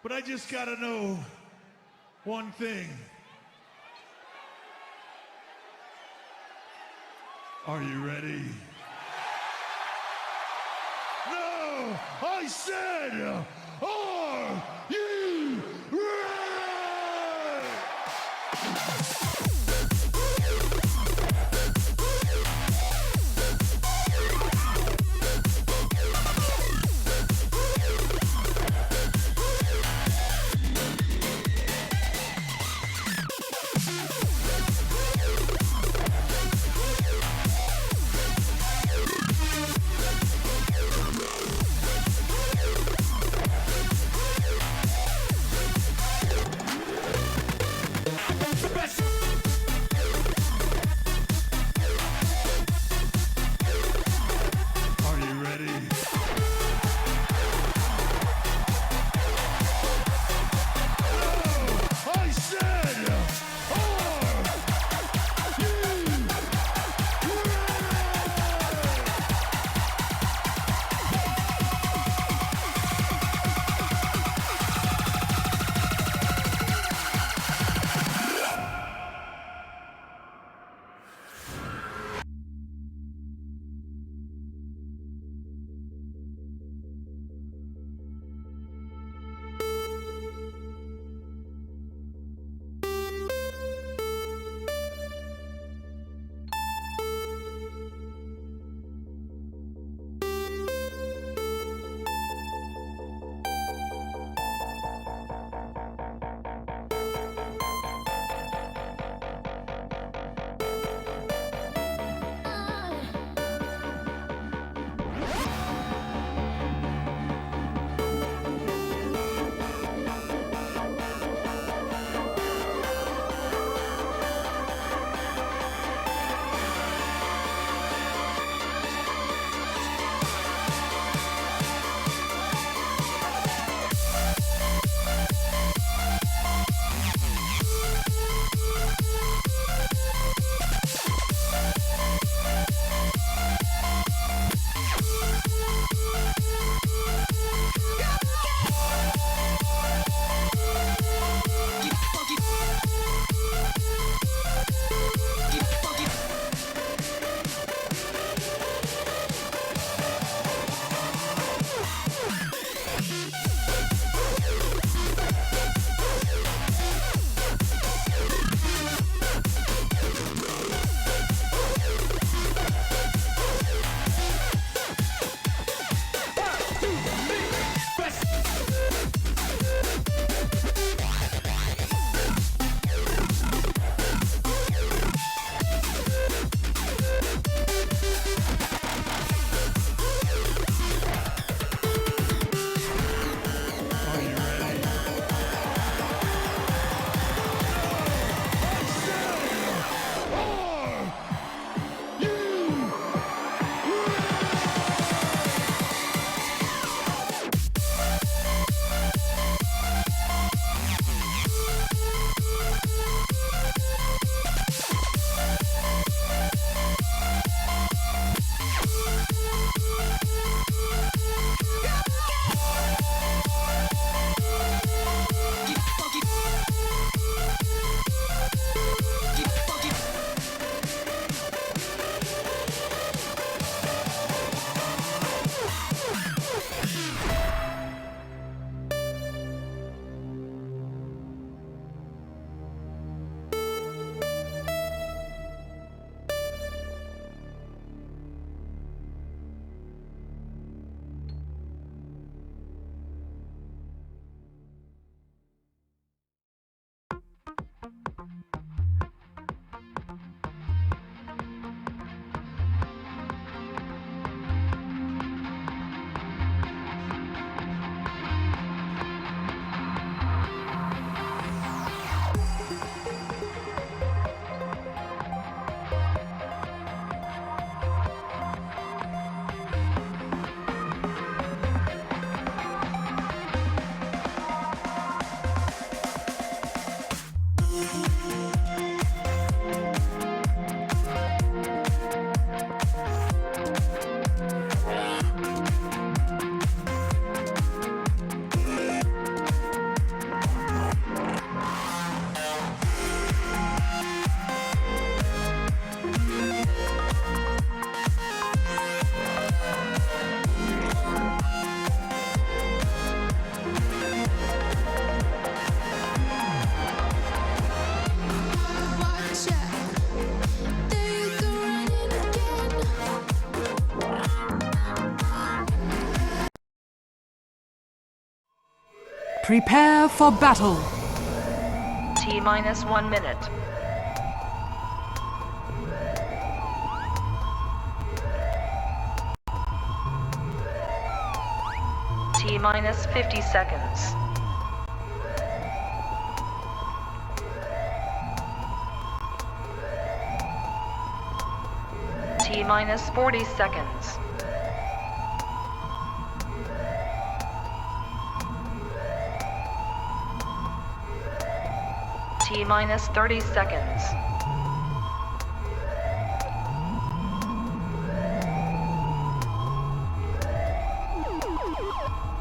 But I just gotta know one thing. Are you ready? No! I said, are you ready? Prepare for battle. T-minus 1 minute. T-minus 50 seconds. T-minus 40 seconds. T-minus 30 seconds.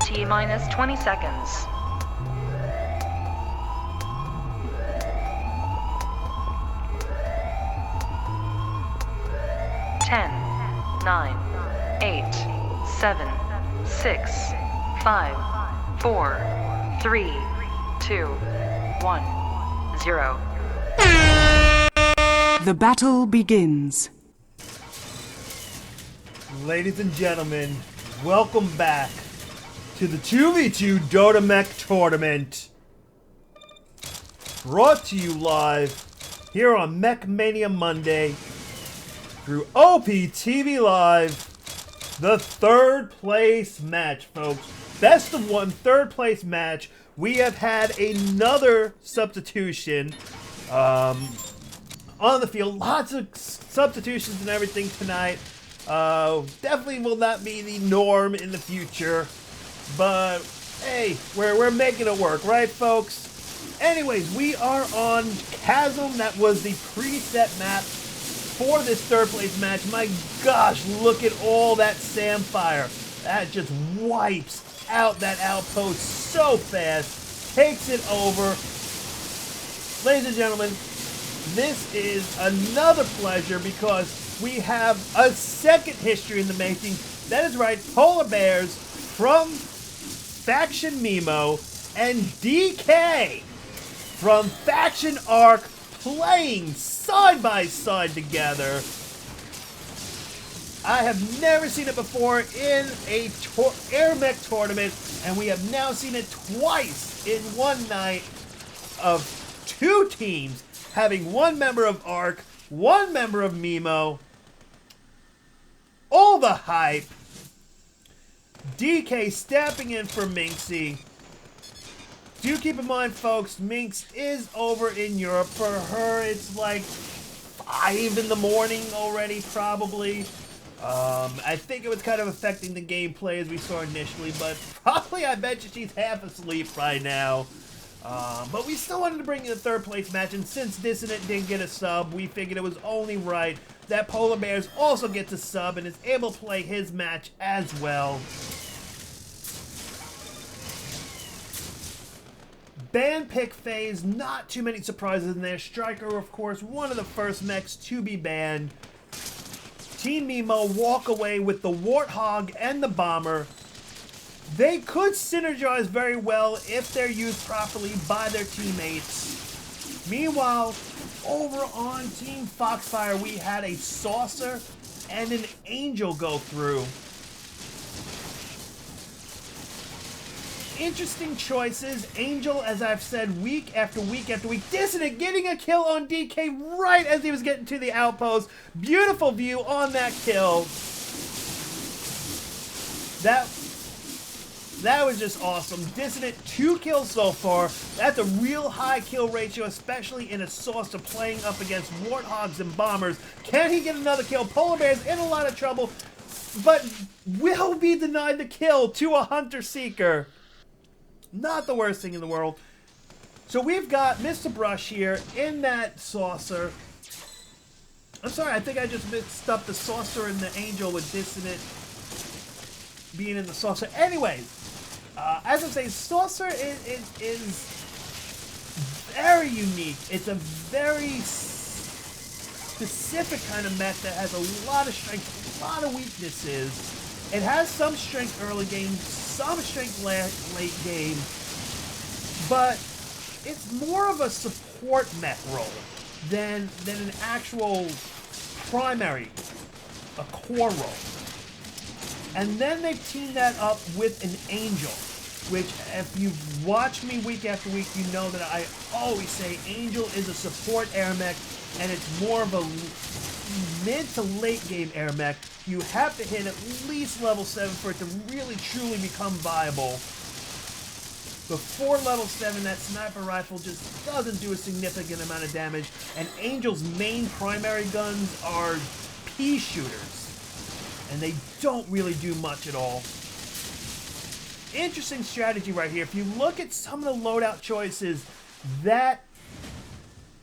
T-minus 20 seconds. Ten, 9, 8, 7, 6, 5, 4, 3, 2, 1, 0. The battle begins. Ladies and gentlemen, welcome back to the 2v2 DOTAMech Tournament. Brought to you live here on Mech Mania Monday through OPTVLive, the third place match, folks. Best of one, third place match. We have had another substitution on the field. Lots of substitutions and everything tonight. Definitely will not be the norm in the future. But, hey, we're making it work, right, folks? Anyways, we are on Chasm. That was the preset map for this third place match. My gosh, look at all that Samfire. That just wipes out that outpost so fast. Takes it over. Ladies and gentlemen, this is another pleasure because we have a second history in the making. That is right, Polarbearz from Faction MeMo and DeKay from Faction Arc playing side by side together. I have never seen it before in a AirMech tournament, and we have now seen it twice in one night of two teams having one member of Arc, one member of MeMo. All the hype. DK stepping in for Minxie. Do keep in mind, folks, Minx is over in Europe. For her, it's like 5 in the morning already, probably. I think it was kind of affecting the gameplay as we saw initially, but probably I bet you she's half asleep right now. But we still wanted to bring you the third place match, and since Dissonant didn't get a sub, we figured it was only right that Polarbearz also gets a sub and is able to play his match as well. Band pick phase, not too many surprises in there. Striker, of course, one of the first mechs to be banned. Team MeMo walk away with the Warthog and the Bomber. They could synergize very well if they're used properly by their teammates. Meanwhile, over on Team Foxfire, we had a Saucer and an Angel go through. Interesting choices. Angel, as I've said, week after week after week. Dissonant getting a kill on DK right as he was getting to the outpost. Beautiful view on that kill. That was just awesome. Dissonant, 2 kills so far. That's a real high kill ratio, especially in a Saucer playing up against Warthogs and Bombers. Can he get another kill? Polarbearz in a lot of trouble, but will be denied the kill to a Hunter Seeker. Not the worst thing in the world. So we've got Mrbrush here in that Saucer. I'm sorry, I think I just mixed up the Saucer and the Angel with Dissonant being in the Saucer. Anyways, as I'm saying, Saucer is very unique. It's a very specific kind of mech that has a lot of strength, a lot of weaknesses. It has some strength early game, some strength late game, but it's more of a support mech role than an actual primary, a core role. And then they team that up with an Angel. which if you watch me week after week, you know that I always say Angel is a support AirMech, and it's more of a mid to late game AirMech. You have to hit at least level 7 for it to really truly become viable. Before level 7, that sniper rifle just doesn't do a significant amount of damage, and Angel's main primary guns are pea shooters, and they don't really do much at all. Interesting strategy right here. If you look at some of the loadout choices, that...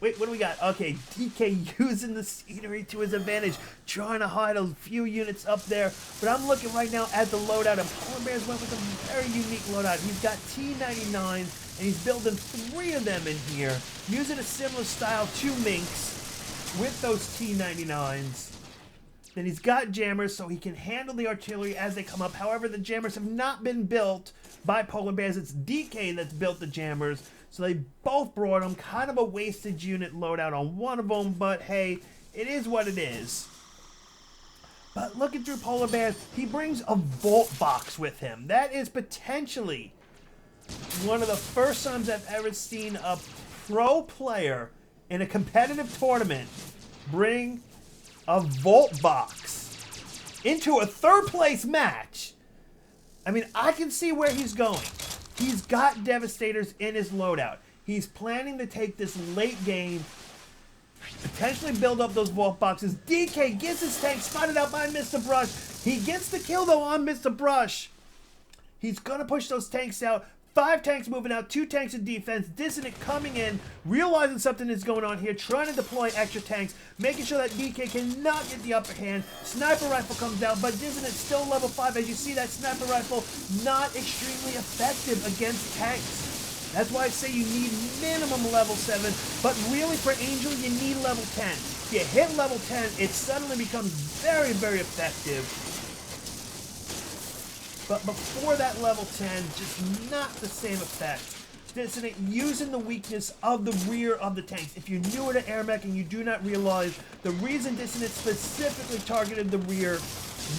Wait, what do we got? Okay, DeKay using the scenery to his advantage, trying to hide a few units up there. But I'm looking right now at the loadout, and Polarbearz went with a very unique loadout. He's got T99, and he's building 3 of them in here, using a similar style to Minx with those T99s. Then he's got jammers, so he can handle the artillery as they come up. However, the jammers have not been built by Polarbearz. It's DeKay that's built the jammers. So they both brought him. Kind of a wasted unit loadout on one of them, but hey, it is what it is. But looking through Polarbearz, he brings a vault box with him. That is potentially one of the first times I've ever seen a pro player in a competitive tournament bring a vault box into a third place match. I mean, I can see where he's going. He's got Devastators in his loadout. He's planning to take this late game, potentially build up those vault boxes. DeKay gets his tank spotted out by Mrbrush. He gets the kill though on Mrbrush. He's gonna push those tanks out. 5 tanks moving out, 2 tanks in defense. Dissonant coming in, realizing something is going on here, trying to deploy extra tanks, making sure that DeKay cannot get the upper hand. Sniper rifle comes out, but Dissonant still level 5. As you see, that sniper rifle not extremely effective against tanks. That's why I say you need minimum level 7, but really for Angel, you need level 10. You hit level 10, it suddenly becomes very, very effective. But before that level 10, just not the same effect. Dissonant using the weakness of the rear of the tanks. If you're newer to AirMech and you do not realize, the reason Dissonant specifically targeted the rear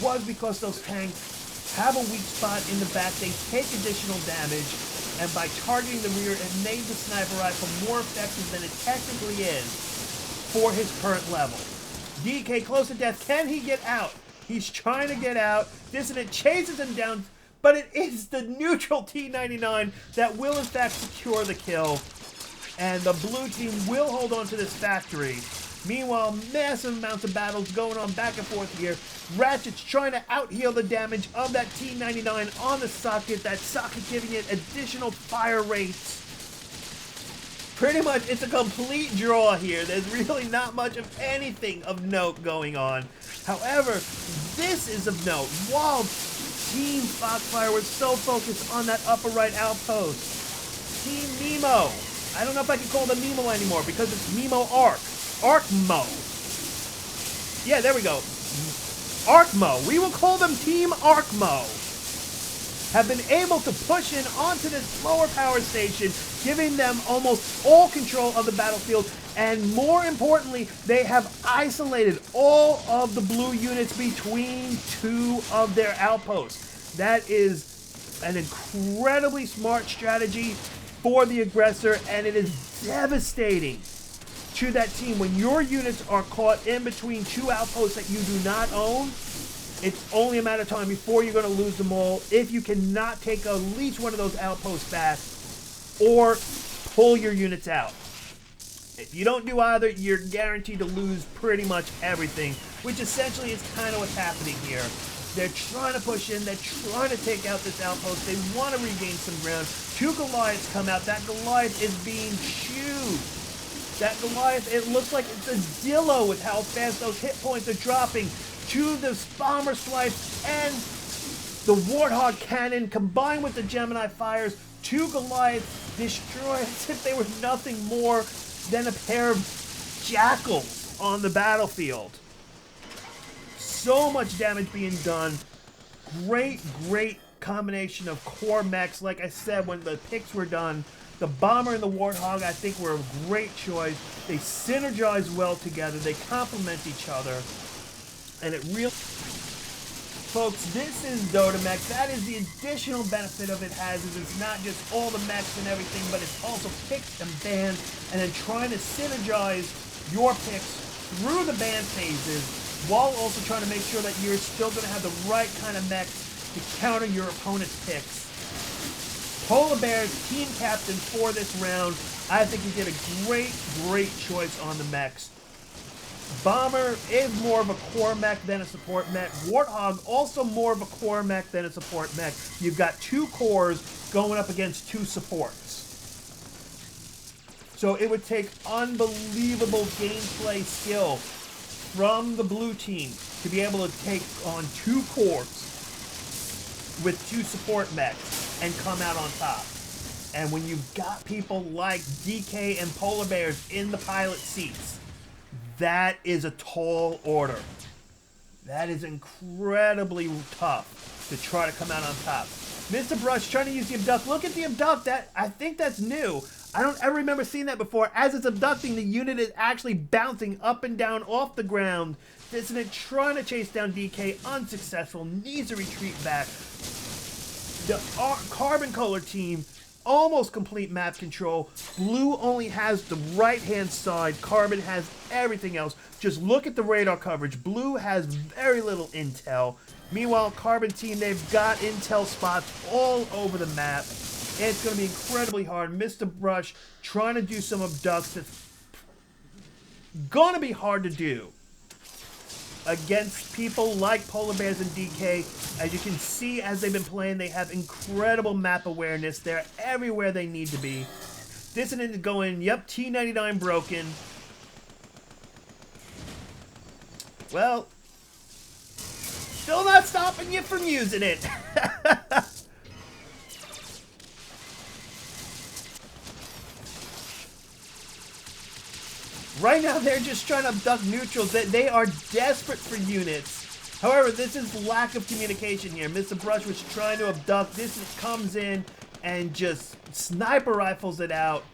was because those tanks have a weak spot in the back. They take additional damage, and by targeting the rear, it made the sniper rifle more effective than it technically is for his current level. DeKay close to death. Can he get out? He's trying to get out. Dissonant chases him down, but it is the neutral T99 that will in fact secure the kill. And the blue team will hold on to this factory. Meanwhile, massive amounts of battles going on back and forth here. Ratchet's trying to out-heal the damage of that T99 on the socket. That socket giving it additional fire rates. Pretty much, it's a complete draw here. There's really not much of anything of note going on. However, this is of note. While Team Foxfire was so focused on that upper right outpost, Team MeMo, I don't know if I can call them MeMo anymore because it's MeMo Arc. ArcMo. Yeah, there we go. ArcMo. We will call them Team ArcMo. Have been able to push in onto this lower power station, giving them almost all control of the battlefield, and more importantly, they have isolated all of the blue units between 2 of their outposts. That is an incredibly smart strategy for the aggressor, and it is devastating to that team. When your units are caught in between 2 outposts that you do not own, it's only a matter of time before you're going to lose them all if you cannot take at least one of those outposts back or pull your units out. If you don't do either, you're guaranteed to lose pretty much everything, which essentially is kind of what's happening here. They're trying to push in, they're trying to take out this outpost, they want to regain some ground. 2 Goliaths come out, that Goliath is being chewed. That Goliath, it looks like it's a Dillo with how fast those hit points are dropping. To the bomber swipes and the Warthog cannon combined with the Gemini fires, 2 Goliaths destroyed as if they were nothing more than a pair of jackals on the battlefield. So much damage being done. Great combination of core mechs. Like I said, when the picks were done, the Bomber and the Warthog, I think, were a great choice. They synergize well together. They complement each other. And it really... folks, this is DOTAMech. That is the additional benefit of it has is it's not just all the mechs and everything, but it's also picks and bans, and then trying to synergize your picks through the ban phases, while also trying to make sure that you're still going to have the right kind of mechs to counter your opponent's picks. Polarbearz, team captain for this round. I think he did a great choice on the mechs. Bomber is more of a core mech than a support mech. Warthog, also more of a core mech than a support mech. You've got 2 cores going up against 2 supports. So it would take unbelievable gameplay skill from the blue team to be able to take on 2 cores with 2 support mechs and come out on top. And when you've got people like DeKay and Polarbearz in the pilot seats, that is a tall order. That is incredibly tough to try to come out on top. Mrbrush trying to use the abduct. Look at the abduct. I think that's new. I don't ever remember seeing that before. As it's abducting, the unit is actually bouncing up and down off the ground. Dissonant trying to chase down DeKay, unsuccessful, needs to retreat back. The Carbon Color team, almost complete map control. Blue only has the right-hand side. Carbon has everything else. Just look at the radar coverage. Blue has very little intel. Meanwhile, Carbon team, they've got intel spots all over the map. It's going to be incredibly hard. Mrbrush trying to do some abducts. That's going to be hard to do against people like Polarbearz and DeKay. As you can see, as they've been playing, they have incredible map awareness. They're everywhere they need to be. Dissonant is going, yep, T99 broken. Well, still not stopping you from using it. Right now, they're just trying to abduct neutrals. They are desperate for units. However, this is lack of communication here. Mrbrush was trying to abduct. This comes in and just sniper rifles it out.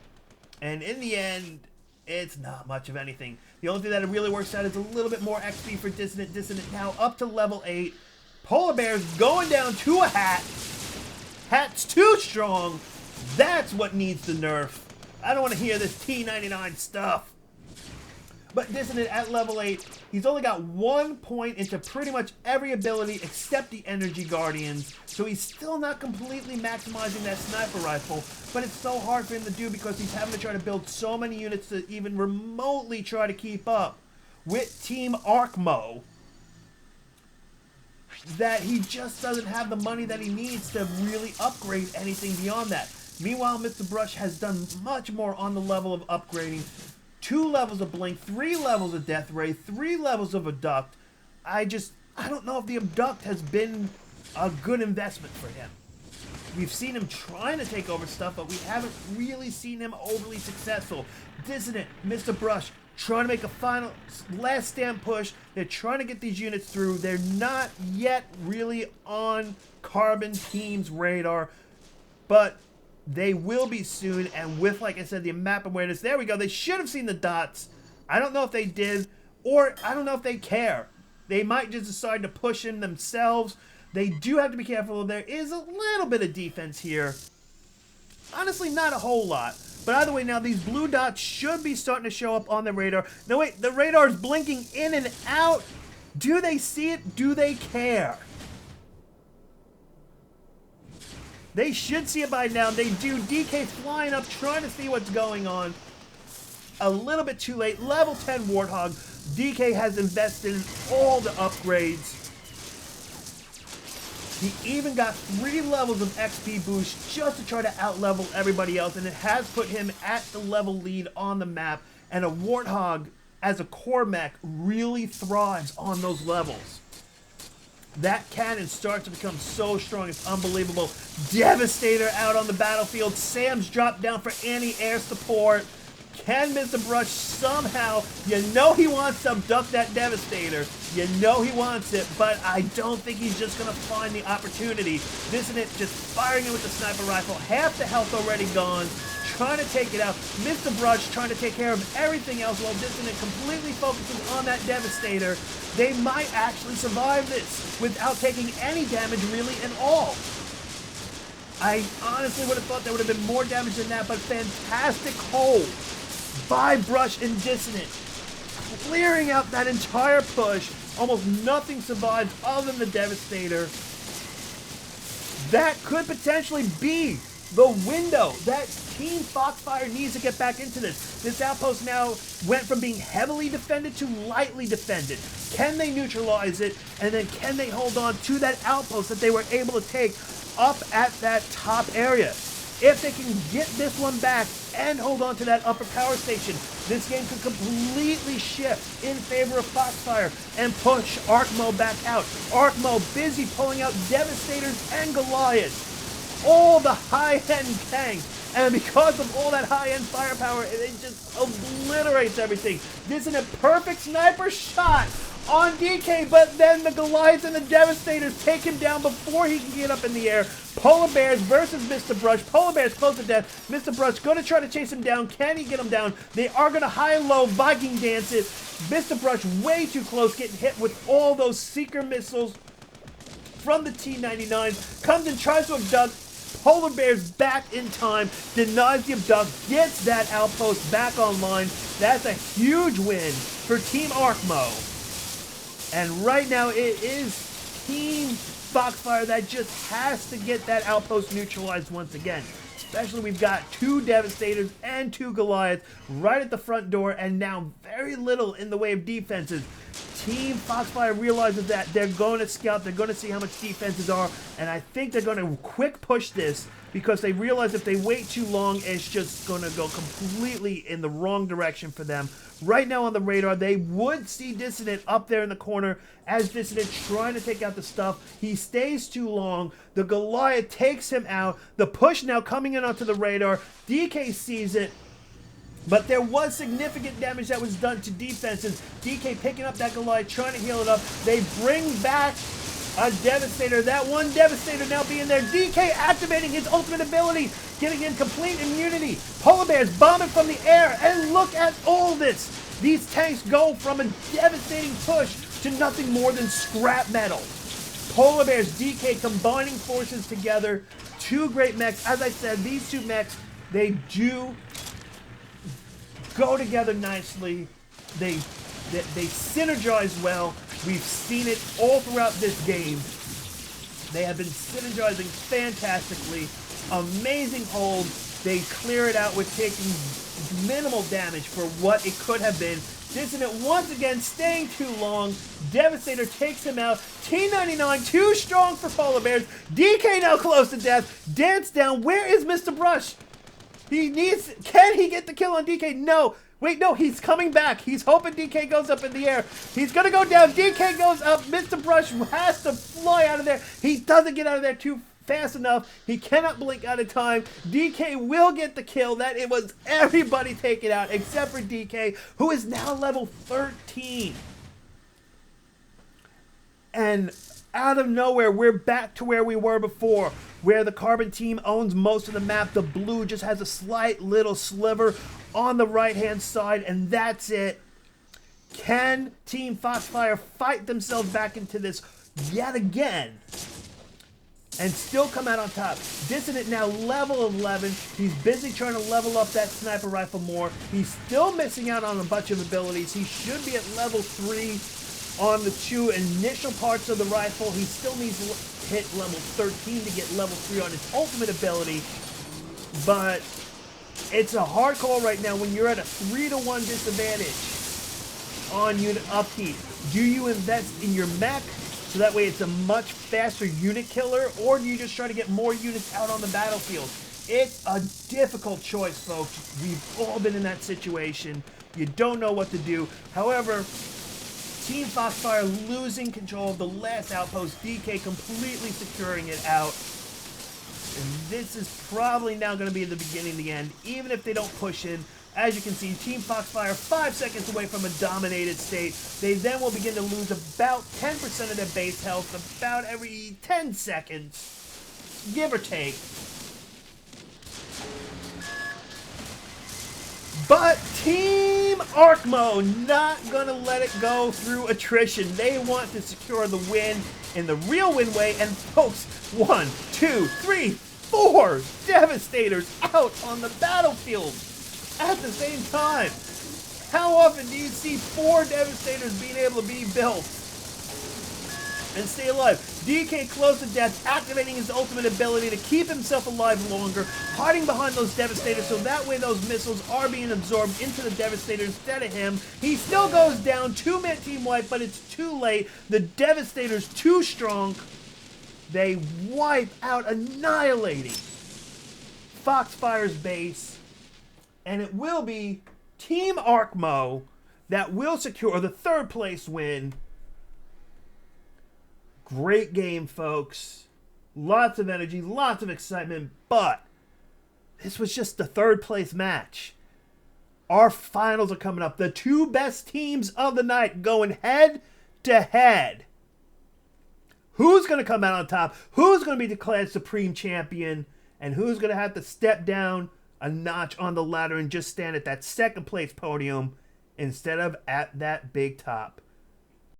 And in the end, it's not much of anything. The only thing that it really works out is a little bit more XP for Dissonant. Dissonant now up to level 8. Polarbearz going down to a hat. Hat's too strong. That's what needs the nerf. I don't want to hear this T99 stuff. But Dissonant at level 8, he's only got 1 point into pretty much every ability except the Energy Guardians. So he's still not completely maximizing that sniper rifle. But it's so hard for him to do because he's having to try to build so many units to even remotely try to keep up with Team ArcMo, that he just doesn't have the money that he needs to really upgrade anything beyond that. Meanwhile, Mrbrush has done much more on the level of upgrading. 2 levels of Blink, 3 levels of Death Ray, 3 levels of Abduct. I don't know if the Abduct has been a good investment for him. We've seen him trying to take over stuff, but we haven't really seen him overly successful. Dissonant, Mrbrush, trying to make a final last stand push. They're trying to get these units through. They're not yet really on Carbon Team's radar, but they will be soon, and with, like I said, the map awareness, there we go. They should have seen the dots. I don't know if they did, or I don't know if they care. They might just decide to push in themselves. They do have to be careful. There is a little bit of defense here. Honestly, not a whole lot. But either way, now these blue dots should be starting to show up on the radar. No, wait, the radar is blinking in and out. Do they see it? Do they care? They should see it by now. They do. DeKay flying up, trying to see what's going on. A little bit too late. Level 10 Warthog. DeKay has invested in all the upgrades. He even got 3 levels of XP boost just to try to out-level everybody else, and it has put him at the level lead on the map. And a Warthog, as a core mech, really thrives on those levels. That cannon starts to become so strong, it's unbelievable. Devastator out on the battlefield. Sam's dropped down for anti-air support. Can Mrbrush somehow, you know he wants to abduct that Devastator. You know he wants it, but I don't think he's just going to find the opportunity. Dissonant just firing it with the sniper rifle. Half the health already gone. trying to take it out. Mrbrush trying to take care of everything else while Dissonant completely focuses on that Devastator. They might actually survive this without taking any damage really at all. I honestly would have thought there would have been more damage than that, but fantastic hold by Brush and Dissonant. Clearing out that entire push. Almost nothing survives other than the Devastator. That could potentially be the window that Team Foxfire needs to get back into this. This outpost now went from being heavily defended to lightly defended. Can they neutralize it? And then can they hold on to that outpost that they were able to take up at that top area? If they can get this one back and hold on to that upper power station, this game could completely shift in favor of Foxfire and push ArcMo back out. ArcMo busy pulling out Devastators and Goliaths. All the high-end tanks. And because of all that high-end firepower, it just obliterates everything. This is a perfect sniper shot on DeKay, but then the Goliaths and the Devastators take him down before he can get up in the air. Polarbearz versus Mrbrush. Polarbearz close to death. Mrbrush going to try to chase him down. Can he get him down? They are going to high and low Viking dance it. Mrbrush way too close, getting hit with all those seeker missiles from the T-99. Comes and tries to abduct. Polarbearz back in time, denies the abduct, gets that outpost back online. That's a huge win for Team ArcMo. And right now it is Team Foxfire that just has to get that outpost neutralized once again. Especially we've got 2 Devastators and 2 Goliaths right at the front door, and now very little in the way of defenses. Team Foxfire realizes that they're going to scout, they're going to see how much defenses are, and I think they're going to quick push this because they realize if they wait too long, it's just going to go completely in the wrong direction for them. Right now on the radar, they would see Dissonant up there in the corner as Dissonant trying to take out the stuff. He stays too long. The Goliath takes him out. The push now coming in onto the radar. DeKay sees it. But there was significant damage that was done to defenses. DeKay picking up that Goliath, trying to heal it up. They bring back a Devastator. That one Devastator now being there. DeKay activating his ultimate ability, giving him complete immunity. Polarbearz bombing from the air. And look at all this. These tanks go from a devastating push to nothing more than scrap metal. Polarbearz, DeKay combining forces together. 2 great mechs. As I said, these 2 mechs, they do go together nicely. They synergize well. We've seen it all throughout this game. They have been synergizing fantastically. Amazing hold. They clear it out with taking minimal damage for what it could have been. Dissonant once again staying too long. Devastator takes him out. T-99 too strong for Polarbearz. DeKay now close to death. Dance down. Where is Mrbrush? Can he get the kill on DeKay? No. Wait, no, he's coming back. He's hoping DeKay goes up in the air. He's going to go down. DeKay goes up. Mrbrush has to fly out of there. He doesn't get out of there too fast enough. He cannot blink out of time. DeKay will get the kill. That it was everybody taken out except for DeKay, who is now level 13. And out of nowhere, we're back to where we were before, where the Carbon team owns most of the map. The blue just has a slight little sliver on the right-hand side, and that's it. Can Team Foxfire fight themselves back into this yet again and still come out on top? Dissonant now level 11. He's busy trying to level up that sniper rifle more. He's still missing out on a bunch of abilities. He should be at level 3 on the 2 initial parts of the rifle. He still needs to hit level 13 to get level 3 on his ultimate ability. But it's a hard call right now when you're at a 3-to-1 disadvantage on unit upkeep. Do you invest in your mech so that way it's a much faster unit killer, or do you just try to get more units out on the battlefield? It's a difficult choice, folks. We've all been in that situation. You don't know what to do. However, Team Foxfire losing control of the last outpost. DeKay completely securing it out. And this is probably now going to be the beginning of the end, even if they don't push in. As you can see, Team Foxfire 5 seconds away from a dominated state. They then will begin to lose about 10% of their base health about every 10 seconds, give or take. But Team Arcmo not gonna let it go through attrition. They want to secure the win in the real win way. And folks, 1, 2, 3, 4 Devastators out on the battlefield at the same time. How often do you see 4 Devastators being able to be built and stay alive? DeKay close to death, activating his ultimate ability to keep himself alive longer, hiding behind those Devastators so that way those missiles are being absorbed into the Devastators instead of him. He still goes down, 2-man team wipe, but it's too late. The Devastators too strong. They wipe out, annihilating Foxfire's base, and it will be Team Arcmo that will secure the 3rd place win. Great game, folks. Lots of energy, lots of excitement, but this was just the 3rd place match. Our finals are coming up. The 2 best teams of the night going head to head. Who's going to come out on top? Who's going to be declared supreme champion? And who's going to have to step down a notch on the ladder and just stand at that 2nd place podium instead of at that big top?